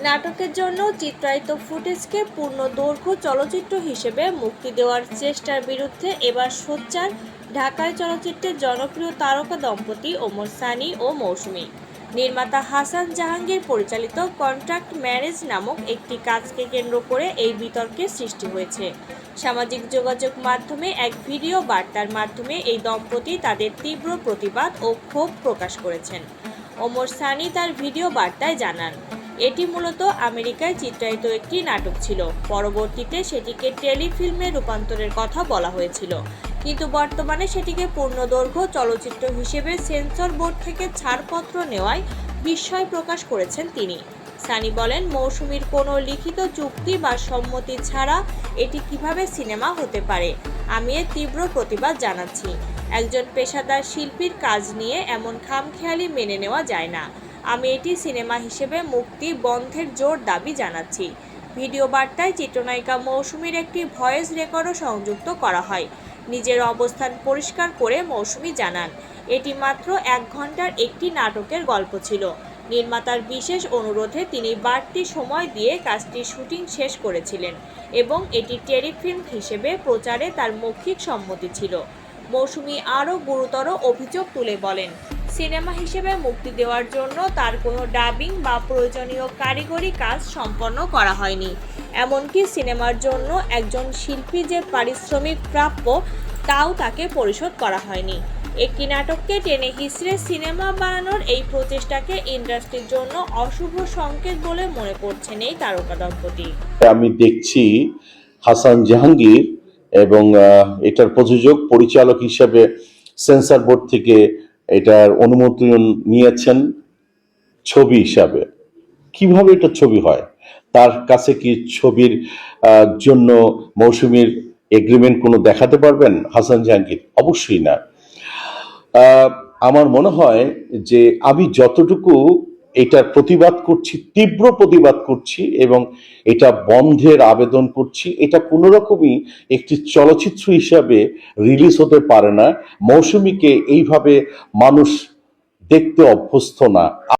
নাটকের জন্য চিত্রায়িত ফুটেজকে পূর্ণ দৈর্ঘ্য চলচ্চিত্র হিসেবে মুক্তি দেওয়ার চেষ্টার বিরুদ্ধে এবার সোচ্চার ঢাকায় চলচ্চিত্রের জনপ্রিয় তারকা দম্পতি ওমর সানি ও মৌসুমী। নির্মাতা হাসান জাহাঙ্গীর পরিচালিত কন্ট্রাক্ট ম্যারেজ নামক একটি কাজকে কেন্দ্র করে এই বিতর্কের সৃষ্টি হয়েছে। সামাজিক যোগাযোগ মাধ্যমে এক ভিডিও বার্তার মাধ্যমে এই দম্পতি তাদের তীব্র প্রতিবাদ ও ক্ষোভ প্রকাশ করেছেন। ওমর সানি তার ভিডিও বার্তায় জানান, এটি মূলত আমেরিকায় চিত্রায়িত একটি নাটক ছিল। পরবর্তীতে সেটিকে টেলিফিল্মে রূপান্তরের কথা বলা হয়েছিল, কিন্তু বর্তমানে সেটিকে পূর্ণদৈর্ঘ্য চলচ্চিত্র হিসেবে সেন্সর বোর্ড থেকে ছাড়পত্র নেওয়ায় বিস্ময় প্রকাশ করেছেন তিনি। সানি বলেন, মৌসুমীর কোনো লিখিত চুক্তি বা সম্মতি ছাড়া এটি কিভাবে সিনেমা হতে পারে? আমি এর তীব্র প্রতিবাদ জানাচ্ছি। একজন পেশাদার শিল্পীর কাজ নিয়ে এমন খামখেয়ালি মেনে নেওয়া যায় না। আমি এটি সিনেমা হিসেবে মুক্তি বন্ধের জোর দাবি জানাচ্ছি। ভিডিও বার্তায় চিত্রনায়িকা মৌসুমীর একটি ভয়েস রেকর্ডও সংযুক্ত করা হয়। নিজের অবস্থান পরিষ্কার করে মৌসুমী জানান, এটি মাত্র 1 ঘন্টার একটি নাটকের গল্প ছিল। নির্মাতার বিশেষ অনুরোধে তিনি বাড়তি সময় দিয়ে কাজটির শুটিং শেষ করেছিলেন এবং এটি টেলিফিল্ম হিসেবে প্রচারে তার মৌখিক সম্মতি ছিল। মৌসুমী আরও গুরুতর অভিযোগ তুলে বলেন, সিনেমা হিসেবে মুক্তি দেওয়ার জন্য তার কোনো ডাবিং বা প্রয়োজনীয় কারিগরি কাজ সম্পন্ন করা হয়নি। এমনকি সিনেমার জন্য একজন শিল্পী যে পারিশ্রমিক প্রাপ্য তাও তাকে পরিশোধ করা হয়নি। একটি নাটককে টেনে হিচড়ে সিনেমা বানানোর এই প্রচেষ্টাকে ইন্ডাস্ট্রির জন্য অশুভ সংকেত বলে মনে করছেন এই তারকা দম্পতি। আমি দেখছি হাসান জাহাঙ্গীর এবং এটার প্রযোজক পরিচালক হিসেবে সেন্সর বোর্ড থেকে এটার অনুমতি নিয়েছেন ছবি হিসাবে। কিভাবে এটা ছবি হয়? তার কাছে কি ছবির জন্য মৌসুমীর এগ্রিমেন্ট কোনো দেখাতে পারবেন হাসান জাহাঙ্গীর? অবশ্যই না। আমার মনে হয় যে আমি যতটুকু এটার প্রতিবাদ করছি, তীব্র প্রতিবাদ করছি এবং এটা বন্ধের আবেদন করছি, এটা কোনো রকমই একটি চলচ্চিত্র হিসাবে রিলিজ হতে পারে না। মৌসুমীকে এইভাবে মানুষ দেখতে অভ্যস্ত না।